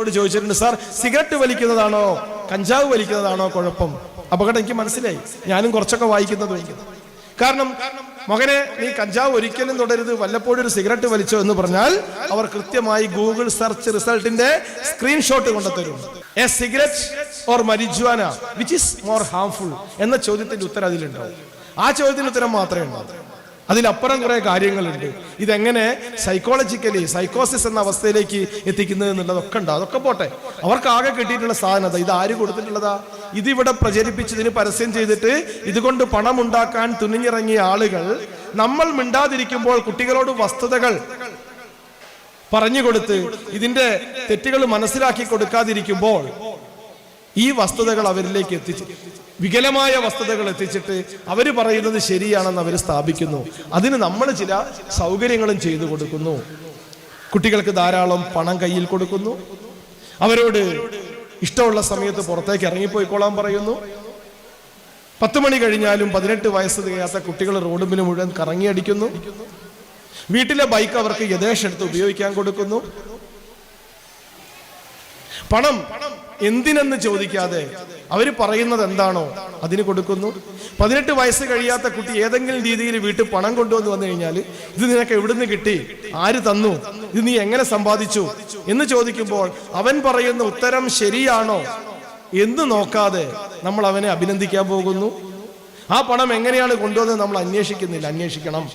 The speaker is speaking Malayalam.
എന്നോട് ചോദിച്ചിട്ടുണ്ട്, സാർ സിഗരറ്റ് വലിക്കുന്നതാണോ കഞ്ചാവ് വലിക്കുന്നതാണോ കുഴപ്പം? അപകടം എനിക്ക് മനസ്സിലായി. ഞാനും കുറച്ചൊക്കെ വായിക്കുന്നത്. കാരണം മകനെ നീ കഞ്ചാവ് ഒരിക്കലും തുടരുത്, വല്ലപ്പോഴും ഒരു സിഗരറ്റ് വലിച്ചോ എന്ന് പറഞ്ഞാൽ അവർ കൃത്യമായി ഗൂഗിൾ സെർച്ച് റിസൾട്ടിന്റെ സ്ക്രീൻഷോട്ട് കൊണ്ടുതരും. A cigarette or marijuana which is more harmful എന്ന ചോദ്യത്തിന്റെ ഉത്തരം അതിലുണ്ടാവും. ആ ചോദ്യത്തിന്റെ ഉത്തരം മാത്രമേ ഉണ്ടാവും. അതിലപ്പുറം കുറെ കാര്യങ്ങളുണ്ട്. ഇതെങ്ങനെ സൈക്കോളജിക്കലി സൈക്കോസിസ് എന്ന അവസ്ഥയിലേക്ക് എത്തിക്കുന്നത് എന്നുള്ളതൊക്കെ ഉണ്ട്. അതൊക്കെ പോട്ടെ, അവർക്ക് ആകെ കിട്ടിയിട്ടുള്ള സാധനത ഇത് ആര് കൊടുത്തിട്ടുള്ളതാ? ഇതിവിടെ പ്രചരിപ്പിച്ചതിന് പരസ്യം ചെയ്തിട്ട് ഇതുകൊണ്ട് പണം ഉണ്ടാക്കാൻ തുനിഞ്ഞിറങ്ങിയ ആളുകൾ നമ്മൾ മിണ്ടാതിരിക്കുമ്പോൾ കുട്ടികളോട് വസ്തുതകൾ പറഞ്ഞുകൊടുത്ത് ഇതിന്റെ തെറ്റുകൾ മനസ്സിലാക്കി കൊടുക്കാതിരിക്കുമ്പോൾ ഈ വസ്തുതകൾ അവരിലേക്ക് എത്തിച്ച് വികലമായ വസ്തുതകൾ എത്തിച്ചിട്ട് അവർ പറയുന്നത് ശരിയാണെന്ന് അവർ സ്ഥാപിക്കുന്നു. അതിന് നമ്മൾ ചില സൗകര്യങ്ങളും ചെയ്തു കൊടുക്കുന്നു. കുട്ടികൾക്ക് ധാരാളം പണം കയ്യിൽ കൊടുക്കുന്നു. അവരോട് ഇഷ്ടമുള്ള സമയത്ത് പുറത്തേക്ക് ഇറങ്ങിപ്പോയിക്കോളാൻ പറയുന്നു. 10 മണി കഴിഞ്ഞാലും 18 വയസ്സ് തികയാത്ത കുട്ടികൾ റോഡിൽ മുഴുവൻ കറങ്ങിയടിക്കുന്നു. വീട്ടിലെ ബൈക്ക് അവർക്ക് യഥേഷ്ടം ഉപയോഗിക്കാൻ കൊടുക്കുന്നു. പണം എന്തിനെന്ന് ചോദിക്കാതെ അവർ പറയുന്നത് എന്താണോ അതിന് കൊടുക്കുന്നു. 18 വയസ്സ് കഴിയാത്ത കുട്ടി ഏതെങ്കിലും രീതിയിൽ വീട്ടിൽ പണം കൊണ്ടുവന്ന് വന്നു കഴിഞ്ഞാൽ ഇത് നിനക്ക് എവിടുന്ന് കിട്ടി, ആര് തന്നു, ഇത് നീ എങ്ങനെ സമ്പാദിച്ചു എന്ന് ചോദിക്കുമ്പോൾ അവൻ പറയുന്ന ഉത്തരം ശരിയാണോ എന്ന് നോക്കാതെ നമ്മൾ അവനെ അഭിനന്ദിക്കാൻ പോകുന്നു. ആ പണം എങ്ങനെയാണ് കൊണ്ടുവന്നത് നമ്മൾ അന്വേഷിക്കുന്നില്ല. അന്വേഷിക്കണം.